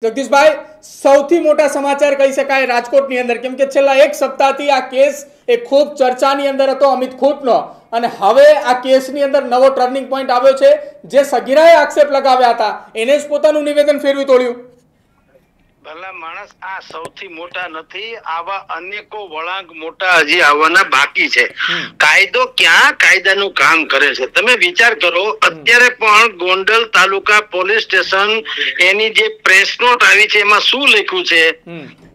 જગદીશભાઈ, સૌથી મોટા સમાચાર કહી શકાય રાજકોટની અંદર, કેમ કે છેલ્લા એક સપ્તાહથી આ કેસ એ ખૂબ ચર્ચાની અંદર હતો અમિત ખૂંટનો, અને હવે આ કેસની અંદર નવો ટર્નિંગ પોઈન્ટ આવ્યો છે. જે સગીરાએ આક્ષેપ લગાવ્યા હતા એને જ પોતાનું નિવેદન ફેરવી તોડ્યું. ભલા માણસ, આ સૌથી મોટા નથી, આવા અનેકો વળાંક મોટા હજી આવવાના બાકી છે. કાયદો ક્યાં કાયદાનું કામ કરે છે તમે વિચાર કરો. અત્યારે પણ ગોંડલ તાલુકા પોલીસ સ્ટેશન એની જે પ્રેસ નોટ આવી છે એમાં શું લખ્યું છે?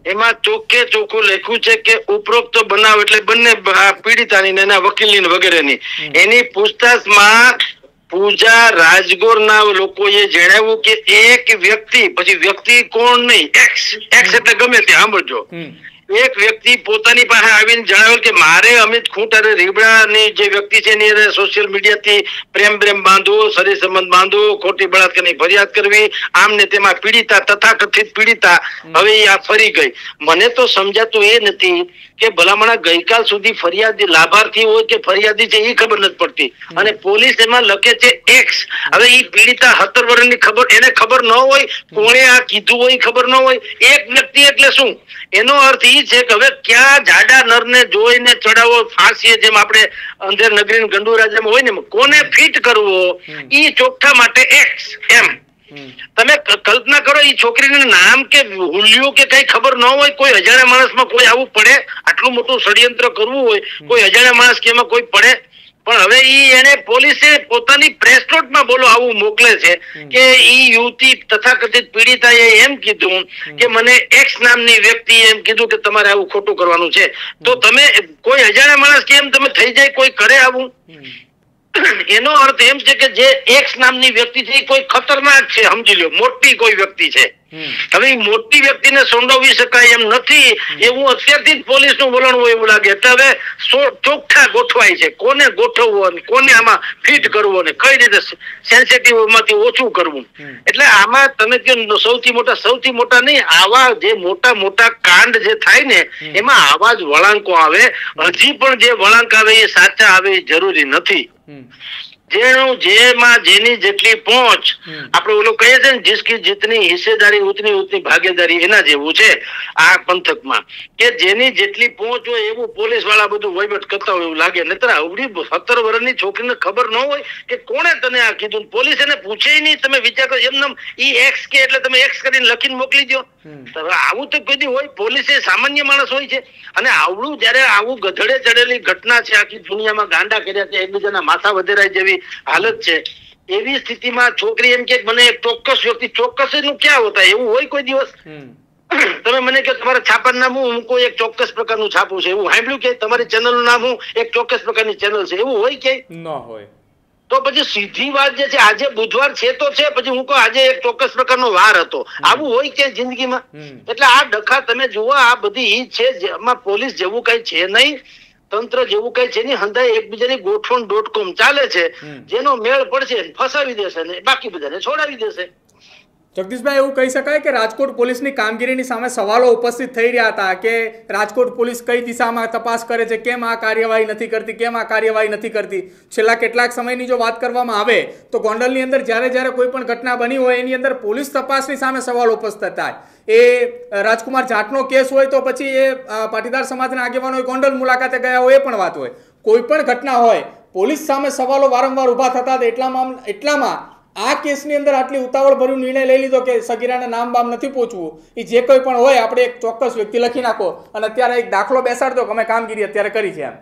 એમાં ચોખ્ખે ચોખ્ખું લખ્યું છે કે ઉપરોક્ત બનાવ એટલે બંને પીડિતાની એના વકીલની વગેરેની એની પૂછતાછમાં પૂજા રાજગોરના લોકોએ જણાવ્યું કે એક વ્યક્તિ, પછી વ્યક્તિ કોણ નહીં, એક્સ એટલે ગમે તે, સાંભળજો, એક વ્યક્તિ પોતાની પાસે આવીને જણાવ્યું કે મારે અમિત ખૂંટ અને રીબડાની જે વ્યક્તિ છે એની સોશિયલ મીડિયાથી પ્રેમ બાંધવું, શરીર સંબંધ બાંધવું, ખોટી બળાત્કારની ફરિયાદ કરવી, આમ ને તેમાં પીડિતા, તથાકથિત પીડિતા હવે આ ફરી ગઈ. મને તો સમજાતું એ નથી કે ભલામણા ગઈકાલ સુધી ફરિયાદી લાભાર્થી હોય કે ફરિયાદી છે એ ખબર નથી પડતી, અને પોલીસ એમાં લખે છે એક્સ. હવે એ પીડિતા 17 વર્ષની ખબર, એને ખબર ન હોય, કોણે આ કીધું હોય ખબર ન હોય. એક વ્યક્તિ એટલે શું? એનો અર્થ એ છે કે હવે ક્યાં જાડા નરને જોઈને ચડાવો ફાંસીએ, જેમ આપણે અંદર નગરી ગંડુરાજામાં હોય ને, કોને ફિટ કરવો એ ચોખ્ખા માટે એક્સ. એમ તમે કલ્પના કરો, એ છોકરીનું નામ કે હુલિયું કે કઈ ખબર ન હોય, કોઈ અજાણ્યા માણસમાં કોઈ આવું પડે? આટલું મોટું ષડયંત્ર કરવું હોય કોઈ અજાણ્યા માણસ કે એમાં કોઈ પડે? પણ હવે એને પોલીસે પોતાની પ્રેસ નોટમાં બોલો આવું મોકલે છે કે ઈ યુવતી તથાકથિત પીડિતાએ એમ કીધું કે મને એક્સ નામની વ્યક્તિએ એમ કીધું કે તમારે આવું ખોટું કરવાનું છે. તો તમે કોઈ અજાણ્યા માણસ કેમ તમે થઈ જાય, કોઈ કરે આવું? એનો અર્થ એમ છે કે જે એક્સ નામની વ્યક્તિ છે એ કોઈ ખતરનાક છે, સમજી લો, મોટી કોઈ વ્યક્તિ છે. હવે મોટી વ્યક્તિને સંડોવી શકાય એમ નથી, એવું અત્યારથી જ પોલીસ નું વલણ હોય એવું લાગે. હવે ચોખ્ખા ગોઠવાય છે, કોને ગોઠવવો અને કોને આમાં ફિટ કરવો અને કઈ રીતે સેન્સિટિવ માંથી ઓછું કરવું. એટલે આમાં તમે કહો સૌથી મોટા નહીં, આવા જે મોટા કાંડ જે થાય ને એમાં આવા જ વળાંકો આવે. હજી પણ જે વળાંક આવે એ સાચા આવે એ જરૂરી નથી. જેમાં જેની જેટલી પહોંચ, આપણે ઓલો કહીએ છે ને, જિસકી જીતની હિસ્સેદારી ઉતની ઉતની ભાગીદારી, એના જેવું છે આ પંથકમાં, કે જેની જેટલી પહોંચ હોય એવું પોલીસ વાળા બધું વહીવટ કરતા હોય એવું લાગે. નહીતર આવડી 17 વર્ષની છોકરીને ખબર ન હોય કે કોણે તને આ કીધું, પોલીસ એને પૂછે નહીં. તમે વિચાર કરો, એમને ઈ એક્સ કે એટલે તમે એક્સ કરીને લખીને મોકલી દો. આવું તો કદી હોય? પોલીસ એ સામાન્ય માણસ હોય છે, અને આવડું જયારે આવું ગધડે ચડેલી ઘટના છે, આખી દુનિયામાં ગાંડા કર્યા છે, એકબીજાના માથા વધેરાય જેવી હાલત છે, એવી સ્થિતિમાં છોકરી એમ કે મને એક ચોક્કસ વ્યક્તિ, ચોક્કસ નું ક્યાં હોતા એવું હોય કોઈ દિવસ? તમે મને કે તમારા છાપાનું નામ હું કોઈ એક ચોક્કસ પ્રકારનું છાપું છે એવું સાંભળ્યું? કે તમારી ચેનલ નું નામ હું એક ચોક્કસ પ્રકારની ચેનલ છે એવું હોય કે ન હોય? તો પછી સીધી વાત જે છે, આજે બુધવાર છે તો છે, પછી હું કહું આજે એક ચોક્કસ પ્રકારનો વાર હતો, આવું હોય કે જિંદગીમાં? એટલે આ ડખા તમે જુઓ, આ બધી ઈ છે જેમાં પોલીસ જેવું કઈ છે નહીં, તંત્ર જેવું કઈ છે નહીં, હંધાય એકબીજાની ગોઠવણ ચાલે છે. જેનો મેળ પડશે ફસાવી દેશે ને બાકી બધાને છોડાવી દેશે. જગદીશભાઈ, એવું કહી શકાય કે રાજકોટ પોલીસની કામગીરીની સામે સવાલો ઉપસ્થિત થઈ રહ્યા હતા કે રાજકોટ પોલીસ કઈ દિશામાં તપાસ કરે છે, કેમ આ કાર્યવાહી નથી કરતી, કેમ આ કાર્યવાહી નથી કરતી? છેલ્લા કેટલાક સમયની જો વાત કરવામાં આવે તો ગોંડલની અંદર જ્યારે કોઈ પણ ઘટના બની હોય એની અંદર પોલીસ તપાસની સામે સવાલો ઉપસ્થિત થાય. એ રાજકુમાર જાટનો કેસ હોય તો પછી એ પાટીદાર સમાજના આગેવાનો ગોંડલ મુલાકાતે ગયા હોય એ પણ વાત હોય, કોઈ પણ ઘટના હોય પોલીસ સામે સવાલો વારંવાર ઉભા થતા હતા. એટલામાં આ કેસની અંદર આટલી ઉતાવળ ભર્યું નિર્ણય લઈ લીધો કે સગીરાને નામ બામ નથી પૂછવું, એ જે કોઈ પણ હોય આપણે એક ચોક્કસ વ્યક્તિ લખી નાખો અને અત્યારે એક દાખલો બેસાડતો કે અમે કામગીરી અત્યારે કરી છે.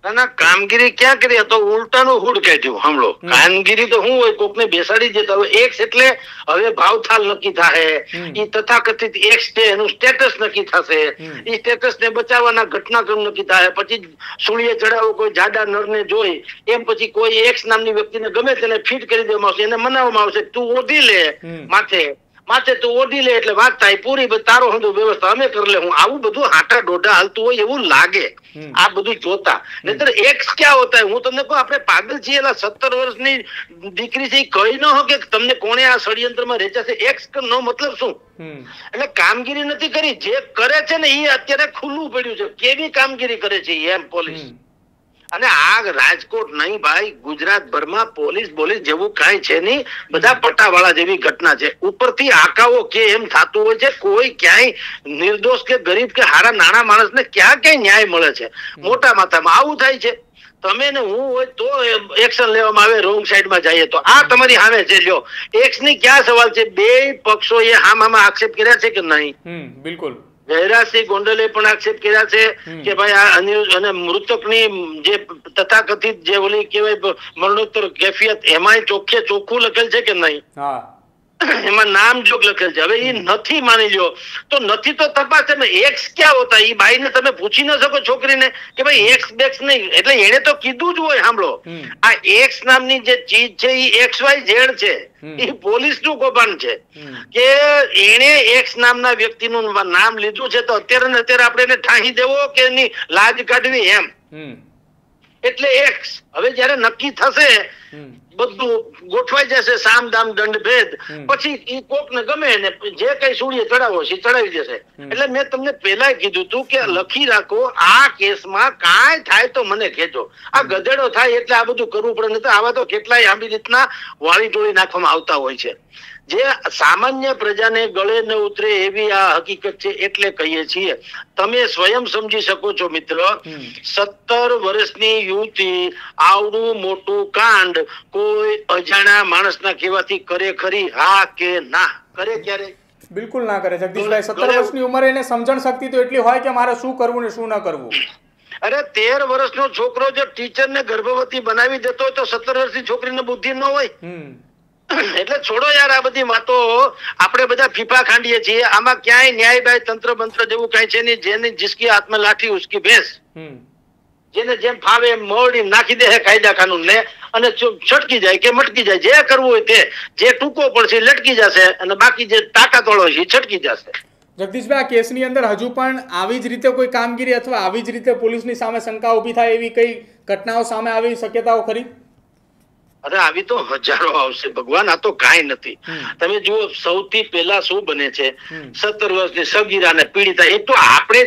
એમ ના, કામગીરી ક્યાં કરી? તો ઉલટાનું હુડ કહેતું. સાંભળો, કામગીરી તો શું હોય, કોકને બેસાડી દેતા હોય. એક્સ એટલે હવે ભાવથાલ નક્કી થાય, એ તથાકથિત એક્સ છે એનું સ્ટેટસ નક્કી થશે, એ સ્ટેટસ ને બચાવવાના ઘટનાક્રમ નક્કી થાય, પછી સુળીએ ચડાવો કોઈ જાડા નરને જોઈ એમ, પછી કોઈ એક્સ નામની વ્યક્તિને ગમે તેને ફિટ કરી દેવામાં આવશે, એને મનાવવામાં આવશે, તું ઓઢી લે માથે તું ઓઢી લે એટલે વાત થાય પૂરી, તારો હંધુ વ્યવસ્થા અમે કરી લે. હું આવું બધું હાટા ડોઢા હાલતું હોય એવું લાગે આ બધું જોતા. નહીતર એક્સ ક્યાં હોતા? હું તમને કહું, આપણે પાગલ છીએ. 17 વર્ષની દીકરી છે, કઈ ન હો કે તમને કોણે આ ષડયંત્રમાં રેચાશે? એક્સ નો મતલબ શું? એટલે કામગીરી નથી કરી. જે કરે છે ને એ અત્યારે ખુલ્લું પડ્યું છે કેવી કામગીરી કરે છે એમ પોલીસ. અને આ રાજકોટ નહીં ભાઈ, ગુજરાતભરમાં પોલીસ જેવું કાંઈ છે નહીં. બધા પટ્ટાવાળા જેવી ઘટના છે. ઉપરથી આકાઓ કે એમ થતું હોય છે, કોઈ ક્યાંય નિર્દોષ કે ગરીબ કે હારા નાના માણસને ક્યાં ક્યાંય ન્યાય મળે છે. મોટા માથામાં આવું થાય છે. તમે ને હું હોય તો એક્શન લેવામાં આવે, રોંગ સાઈડમાં જઈએ તો. આ તમારી સામે છે. લ્યો, એક્સ ની ક્યાં સવાલ છે? બે પક્ષોએ હામામાં આક્ષેપ કર્યા છે કે નહીં? બિલકુલ. જયરાજસિંહ ગોંડલે પણ આક્ષેપ કર્યા છે કે ભાઈ આ અને મૃતકની જે તથાકથિત જે ઓલી કહેવાય મરણોત્તર કેફિયત, એમાંય ચોખ્ખું લખેલ છે કે નહીં? એમાં નામ જોગ લખેલ છે. હવે એ નથી માની લ્યો તો નથી તો તપાસ ને. એક્સ ક્યાં હોતા? એ બાઈ ને તમે પૂછી ન શકો છોકરીને કે ભાઈ એક્સ બેક્સ નહીં. એટલે એને તો કીધું જ હોય. સાંભળો, આ એક્સ નામની જે ચીજ છે એ XYZ છે. એ પોલીસ નું કૌભાંડ છે કે એને એક્સ નામના વ્યક્તિનું નામ લીધું છે, તો અત્યારે ને અત્યારે આપણે એને ઠાહી દેવો કે એની લાજ કાઢવી એમ. એટલે એક્સ હવે જયારે નક્કી થશે, બધું ગોઠવાઈ જશે, સામ દામ દંડ ભેદ, પછી ઈ કોક ને ગમે ને જે કઈ સૂર્ય ચડાવો છે ચડાવી દેશે. એટલે મેં તમને પેલા કીધું તું કે લખી રાખો, આ કેસમાં કાંઈ થાય તો મને કહેજો. આ ગધેડો થાય એટલે આ બધું કરવું પડે. નહીં તો આવા તો કેટલાય આવી રીતના વાળી ટોળી નાખવામાં આવતા હોય છે, જે સામાન્ય પ્રજાને ગળે ન ઉતરે એવી આ હકીકત છે. એટલે કહીએ છીએ, તમે સ્વયં સમજી શકો છો મિત્ર, 17 વર્ષની યુવતી આવડું મોટું કાંડ કોઈ અજાણ્યા માણસના કહેવાથી કરે ખરી? હા કે ના કરે? ક્યારે? બિલકુલ ના કરે જગદીશભાઈ. 17 વર્ષની ઉંમરે એને સમજણ શક્તિ તો એટલી હોય કે મારે શું કરવું ને શું ન કરવું. અરે 13 વર્ષનો છોકરો જો ટીચરને ગર્ભવતી બનાવી દેતો હોય તો 17 વર્ષની છોકરીને બુદ્ધિ ન હોય? એટલે છોડો યાર આ બધી વાતો. આપણે બધા ફીફા ખાંડીએ છીએ. આમાં ક્યાંય ન્યાય બાય તંત્ર મંત્ર જેવું કઈ છે નહીં. જેની જિસકી હાથમાં લાઠી ઉસકી ભેંસ. જેને જેમ ફાવે એમ મોડી નાખી દે કાયદા કાનૂન ને, અને છટકી જાય કે મટકી જાય. જે કરવું હોય તે, જે ટૂંકો પડશે લટકી જશે, અને બાકી જે તાકાત વાળો છે છટકી જશે. જગદીશભાઈ, આ કેસની અંદર હજુ પણ આવી જ રીતે કોઈ કામગીરી અથવા આવી જ રીતે પોલીસની સામે શંકા ઉભી થાય એવી કઈ ઘટનાઓ સામે આવી શક્યતાઓ ખરી? અરે આવી તો હજારો આવશે ભગવાન. આ તો કાંઈ નથી. તમે જુઓ, સૌથી પહેલા શું બને છે, 17 વર્ષની સગીરા ને પીડિતા. એ તો આપણે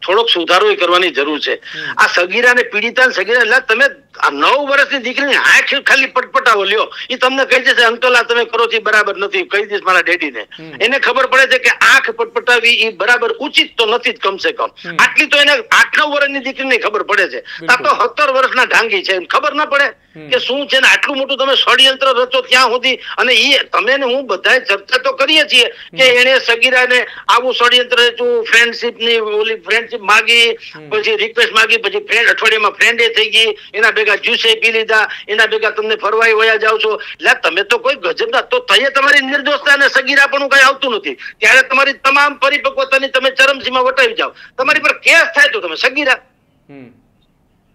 થોડોક સુધારો કરવાની જરૂર છે. આ સગીરા ને પીડિતા સગીરા એટલે તમે 9 વર્ષની દીકરીની આંખ ખાલી પટપટાવો લ્યો, એ તમને કહી દેશે અંકલ આ તમે કરો છો બરાબર નથી. કહી દઈશ મારા ડેડીને. એને ખબર પડે છે કે આંખ પટપટાવી એ બરાબર ઉચિત તો નથી જ. કમસે કમ આટલી તો એને 8-9 વર્ષની દીકરીને ખબર પડે છે. આ તો 17 વર્ષના ઢાંગી છે, ખબર ના પડે કે શું છે ને. આટલું મોટું તમે ષડયંત્ર રચો ત્યાં સુધી. અને એ તમે ને હું બધા ચર્ચા તો કરીએ છીએ કે એને સગીરાને આવું ષડયંત્ર રચ્યું, ફ્રેન્ડશીપ ની ઓલી ફ્રેન્ડશીપ માગી, પછી રિક્વેસ્ટ માગી, પછી ફ્રેન્ડ અઠવાડિયામાં ફ્રેન્ડે થઈ ગઈ, એના ભેગા જ્યુસે પી લીધા, એના ભેગા તમને ફરવાઈ વયા જાવ છો. એટલે તમે તો કોઈ ગજબના તો તઈએ તમારી નિર્દોષતા અને સગીરા પણ કઈ આવતું નથી. ત્યારે તમારી તમામ પરિપક્વતાની તમે ચરમસીમા વટાવી જાવ. તમારી પર કેસ થાય તો તમે સગીરા.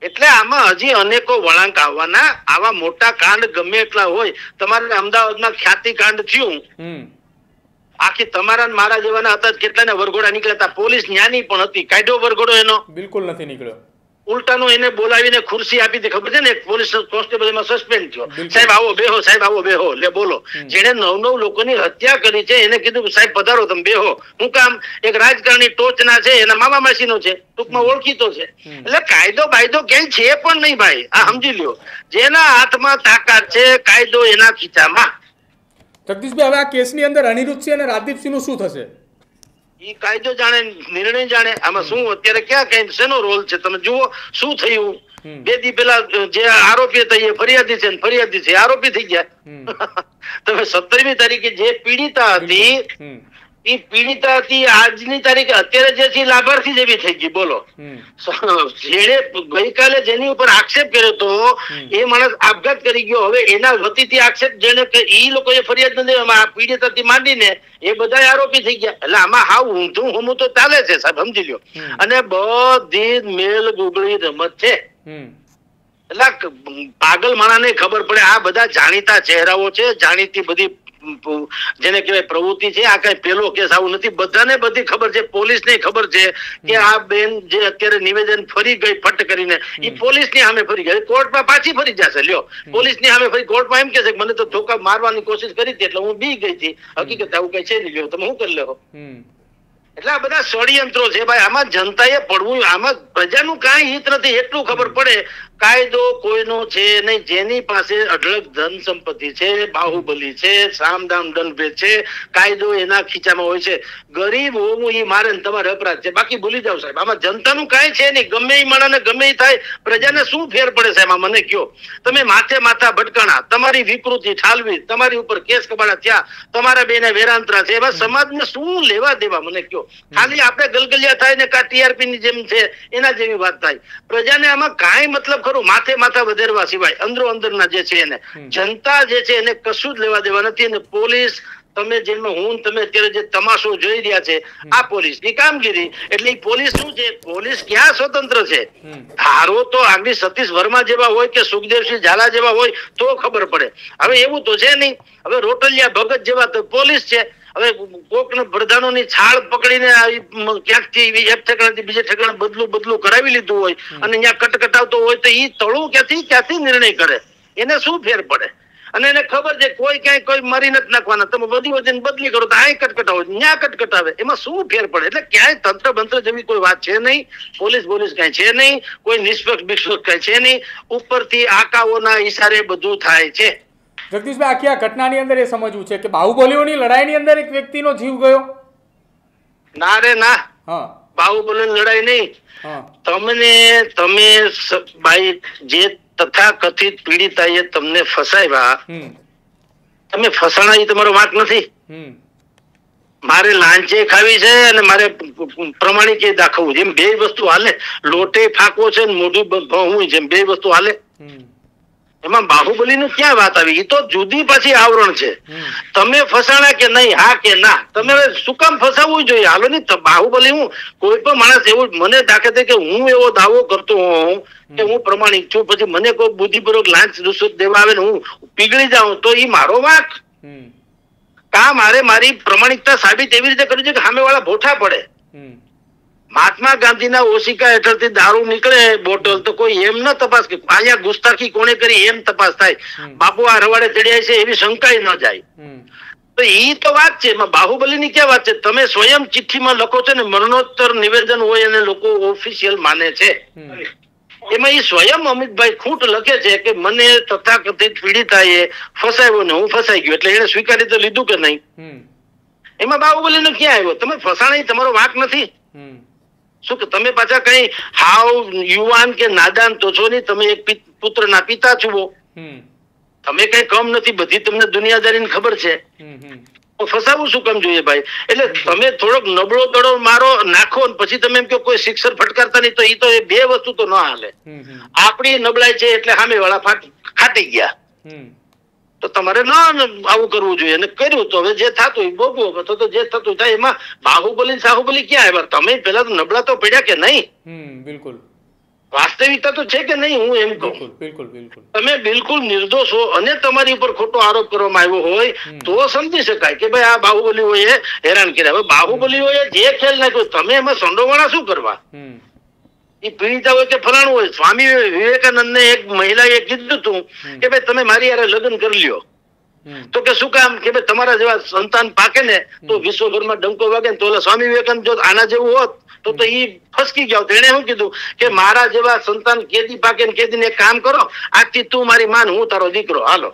એટલે આમાં હજી અનેકો વળાંક આવવાના. આવા મોટા કાંડ ગમે એટલા હોય, તમારે અમદાવાદમાં ખ્યાતિ કાંડ થયું, આખી તમારા મારા જેવાના હતા કેટલાને વરઘોડા નીકળ્યા હતા. પોલીસ ન્યાની પણ હતી, કાઢ્યો વરઘોડો એનો? બિલકુલ નથી નીકળ્યો. ઉલટાનો એને બોલાવીને ખુરશી આપી હતી. ખબર છે ને, પોલીસ કોન્સ્ટેબલ એમાં સસ્પેન્ડ થયો. સાહેબ આવો બેહો, સાહેબ આવો બેહો. લે બોલો, જેને 9 લોકોની હત્યા કરી છે એને કીધું સાહેબ પધારો તમે બેહો. હું કામ? એક રાજકારણી ટોચના છે, એના મામા માસીનો છે, ટૂંકમાં ઓળખીતો છે. એટલે કાયદો બાયદો ક્યાંય છે પણ નહીં ભાઈ. આ સમજી લ્યો, જેના હાથમાં તાકાત છે કાયદો એના ખીચામાં. જગદીશભાઈ, હવે આ કેસની અંદર અનિરુદ્ધસિંહ અને રાજદીપસિંહનું શું થશે? ઈ કાયદો જાણે, નિર્ણય જાણે. આમાં શું અત્યારે ક્યાં કઈ શેનો રોલ છે? તમે જુઓ શું થયું. 2 દી પેલા જે આરોપી હતા એ ફરિયાદી છે, ફરિયાદી છે આરોપી થઈ ગયા. તમે 17મી તારીખે જે પીડિતા હતી એ પીડિતા હતી, આજની તારીખે અત્યારે જે છે લાભાર્થી જેવી થઈ ગઈ. બોલો, જેને ગઈકાલે જેની ઉપર આક્ષેપ કર્યો તો એ માણસ આપઘાત કરી ગયો. હવે એના વતીથી આક્ષેપ જેને એ લોકોએ ફરિયાદ નથી, પીડિતાથી માંડીને એ બધા આરોપી થઈ ગયા. એટલે આમાં હાવ ઊંધું હુમું તો ચાલે છે સાહેબ, સમજી લ્યો. અને બધી મેલ ગુગળી રમત છે. એટલે પાગલ માણાને ખબર પડે. આ બધા જાણીતા ચહેરાઓ છે, જાણીતી બધી જેને કહેવાય પ્રવૃત્તિ છે. આ કઈ પેલો કેસ આવું નથી. બધાને બધી ખબર છે, પોલીસને ખબર છે કે આ બેન જે અત્યારે નિવેદન ફરી ગઈ ફટ કરીને, એ પોલીસની સામે ફરી ગઈ, કોર્ટમાં પાછી ફરી જશે. લ્યો, પોલીસની સામે ફરી કોર્ટમાં એમ કે છે મને તો ધોકા મારવાની કોશિશ કરી હતી એટલે હું બી ગઈ હતી. હકીકત આવું કઈ છે નહીં. લ્યો, તમે શું કરી લેવો? એટલે આ બધા ષડયંત્રો છે ભાઈ. આમાં જનતાએ પડવું, આમાં પ્રજાનું કાંઈ હિત નથી એટલું ખબર પડે. કાયદો કોઈનો છે નહીં. જેની પાસે અઢળક ધન સંપત્તિ છે, બાહુબલી છે, સામદામ દંડભેદ છે, કાયદો એના ખીચામાં હોય છે. ગરીબ હોવું એ મારે ને તમારે અપરાધ છે. બાકી ભૂલી જાવ સાહેબ, આમાં જનતાનું કાંઈ છે નહીં. ગમે એ માણસને ગમે એ થાય, પ્રજાને શું ફેર પડે સાહેબ? મને કયો. તમે માથા ભટકાણા, તમારી વિકૃતિ ઠાલવી, તમારી ઉપર કેસ કબાડા થયા, તમારા બેને વેરાંતરા છે, એમાં સમાજને શું લેવા દેવા? મને કયો. ખાલી આપણે ગલગલિયા થાય ને કા ટીઆરપી ની જેમ છે એના જેવી વાત થાય. પ્રજાને આમાં કાંઈ મતલબ ખરું? માથા વધેરવા સિવાય અંદરના જે છે એને, જનતા જે છે એને કશું જ લેવા દેવા નથી. અને પોલીસ, તમે જેમાં તમે અત્યારે જે તમાશો જોઈ રહ્યા છે, આ પોલીસની કામગીરી. એટલે પોલીસ શું છે? પોલીસ ક્યાં સ્વતંત્ર છે? ધારો તો આગળ સતીશ વર્મા જેવા હોય કે સુખદેવસિંહ ઝાલા જેવા હોય તો ખબર પડે. હવે એવું તો છે નહીં. હવે રોટલિયા ભગત જેવા તો પોલીસ છે. હવે કોકને પ્રધાનોની છાળ પકડીને ક્યાંકથી એક ઠેકાણાથી બીજે ઠેકાણે બદલું કરાવી લીધું હોય અને ત્યાં કટકટાવતો હોય તો ઈ તળું ક્યાંથી નિર્ણય કરે? એને શું ફેર પડે? અને એને ખબર છે કોઈ ક્યાંય કોઈ મારી નથી નાખવાના, તમે વધીને બદલી કરો તો આ કટકટાવો, ત્યાં કટકટાવે, એમાં શું ફેર પડે? એટલે ક્યાંય તંત્ર બંત્ર જેવી કોઈ વાત છે નહીં. પોલીસ કઈ છે નહીં, કોઈ નિષ્પક્ષ કઈ છે નહીં. ઉપરથી આકાઓના ઈશારે બધું થાય છે. જગદીશભાઈ, આખી આ ઘટનાની અંદર એ સમજવું છે કે બાહુબલીઓની લડાઈની અંદર એક વ્યક્તિનો જીવ ગયો? ના રે ના, હા, બાહુબલીની લડાઈ નહીં. તમે ભાઈ જે તથાકથિત પીડિતાએ તમને ફસાવ્યા, તમે ફસાણા એ તમારો વાંક નથી. મારે લાંચે ખાવી છે અને મારે પ્રમાણિકે દાખવવું, જેમ બે વસ્તુ હાલે. લોટે ફાંકવો છે ને મોઢું ભણવું, જેમ બે વસ્તુ હાલે. એમાં બાહુબલી નું ક્યાં વાત આવી? એ તો જુદી પાછી આવરણ છે. તમે ફસાણા કે નહીં, હા કે ના? તમે શું કામ ફસાવવું જોઈએ? હાલો નહીં, બાહુબલી હું કોઈ પણ માણસ એવું મને દાખલે કે હું એવો દાવો કરતો હોઉં કે હું પ્રમાણિક છું, પછી મને કોઈ બુદ્ધિપૂર્વક લાંચ રૂશ્વત દેવા આવે ને હું પીગળી જાઉં તો એ મારો વાંક? કા મારે મારી પ્રમાણિકતા સાબિત એવી રીતે કરવી છે કે સામે વાળા ભોઠા પડે? મહાત્મા ગાંધીના ઓશિકા હેઠળથી દારૂ નીકળે બોટલ તો કોઈ એમ ન તપાસ કે અહીંયા ગુસ્તાખી કોણે કરી, એમ તપાસ થાય. બાપુ આ રવાડે ચડ્યા છે એવી શંકાય ન જાય. તો ઈ તો વાત છે. એમાં બાહુબલીની ક્યાં વાત છે? તમે સ્વયં ચિઠ્ઠીમાં લખો છો ને મરણોત્તર નિવેદન હોય અને લોકો ઓફિશિયલ માને છે. એમાં એ સ્વયં અમિતભાઈ ખૂંટ લખે છે કે મને તથાકથિત પીડિતાએ ફસાવ્યો ને હું ફસાઈ ગયો, એટલે એને સ્વીકારી તો લીધું કે નહીં? એમાં બાહુબલી નો ક્યાં આવ્યો? તમે ફસાણા તમારો વાંક નથી. શું કે તમે પાછા કઈ હાવ યુવાન કે નાદાન તો છો નહીં. તમે એક પુત્રના પિતા છો, તમે કઈ કમ નથી. બધી તમને દુનિયાદારીની ખબર છે. ફસાવું શું કામ જોઈએ ભાઈ? એટલે તમે થોડોક નબળો દડો મારો નાખો ને પછી તમે એમ કહો કોઈ શિક્ષર ફટકારતા નહીં, તો એ તો એ બે વસ્તુ તો ના હાલે. આપણી નબળાઈ છે એટલે સામે વાળા ફાટી ગયા. તો તમારે ના આવું કરવું જોઈએ. અને કર્યું તો હવે જે થતું એ ભોગવો, તો જે થતું થાય. એમાં બાહુબલી ક્યાં આવ્યા? તમે પેલા તો નબળા તો પડ્યા કે નહીં? બિલકુલ. વાસ્તવિકતા તો છે કે નહીં? હું એમ કહું બિલકુલ. તમે બિલકુલ નિર્દોષ હો અને તમારી ઉપર ખોટો આરોપ કરવામાં આવ્યો હોય તો સમજી શકાય કે ભાઈ આ બાહુબલીઓએ હેરાન કર્યા. હવે બાહુબલીઓએ જે ખેલ નાખ્યો, તમે એમાં સંડોવાણા શું કરવા? એ પીડિતા હોય કે ફલાણું હોય. સ્વામી વિવેકાનંદ ને એક મહિલાએ કીધું હતું કે ભાઈ તમે મારી યારે લગ્ન કરી લ્યો. તો કે શું કામ? કે ભાઈ તમારા જેવા સંતાન પાકે ને તો વિશ્વભરમાં ડંકો વાગે ને. તો સ્વામી વિવેકાનંદ જો આના જેવું હોત તો ઈ ફસકી ગયા. એને શું કીધું કે મારા જેવા સંતાન કેદી પાકે ને કેદી એક કામ કરો, આજથી તું મારી માન, હું તારો દીકરો, હાલો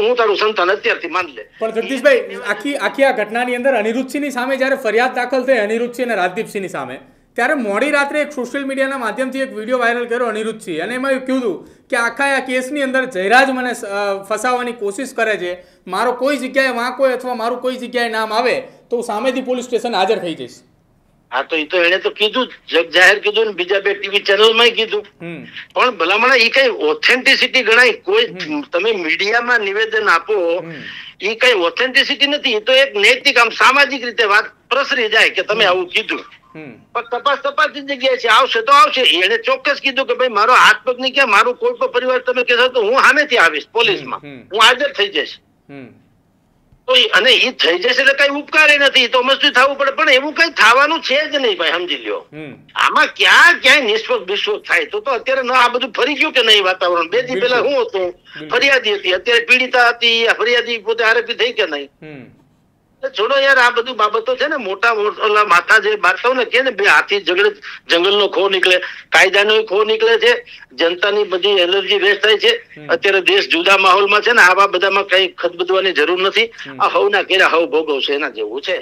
હું તારું સંતાન અત્યારથી માન લે. પણ જગદીશભાઈ, આખી આ ઘટનાની અંદર અનિરુદ્ધસિંહની સામે જયારે ફરિયાદ દાખલ થઈ, અનિરુદ્ધસિંહ અને રાજદીપસિંહની સામે, ત્યારે મોડી રાત્રે એક સોશિયલ મીડિયાના માધ્યમથી એક વિડીયો વાયરલ કર્યો અનિરુદ્ધસિંહ, અને એમાં એવું કીધું કે આખા આ કેસની અંદર જયરાજ મને ફસાવવાની કોશિશ કરે છે, મારો કોઈ જગ્યાએ વાંક હોય અથવા મારું કોઈ જગ્યાએ નામ આવે તો હું સામેથી પોલીસ સ્ટેશન હાજર થઈ જઈશ. હા, તો એ તો એને તો કીધું, જગ જાહેર કીધું ને બીજા બે ટીવી ચેનલમાં કીધું. પણ ભલામણ એ કઈ ઓથેન્ટિસિટી ગણાય? કોઈ તમે મીડિયામાં નિવેદન આપો એ કઈ ઓથેન્ટિસિટી નથી. એ તો એક નૈતિક આમ સામાજિક રીતે વાત પ્રસરી જાય કે તમે આવું કીધું. પણ તપાસની જગ્યાએ છે, આવશે તો આવશે. એને ચોક્કસ કીધું કે ભાઈ મારો હાથ પગ ની ક્યાં, મારું કોઈ પણ પરિવાર તમે કહેશો તો હું સામેથી આવીશ પોલીસમાં, હું હાજર થઈ જઈશ. અને એ થઈ જશે એટલે કઈ ઉપકાર નથી, તો મસ્તી થવું પડે. પણ એવું કઈ થવાનું છે જ નહીં ભાઈ, સમજી લ્યો. આમાં ક્યાંય નિષ્પક્ષ વિશ્વક થાય તો અત્યારે આ બધું ફરી ગયું કે નહીં વાતાવરણ? બે દી પેલા શું હતું? ફરિયાદી હતી, અત્યારે પીડિતા હતી, ફરિયાદી પોતે આરોપી થઈ કે નહીં? છોડો યાર, આ બધું બાબતો છે ને, મોટા ઓલા માથા જે મારતા ને કે ને બે હાથી ઝઘડે, જંગલનો ખો નીકળે, કાયદાનો ખો નીકળે છે, જનતાની બધી એનર્જી વેસ્ટ થાય છે. અત્યારે દેશ જુદા માહોલમાં છે ને, આવા બધામાં કઈ ખદબદવાની જરૂર નથી. આ હવના કેરા હવ ભોગવશે એના જેવું છે.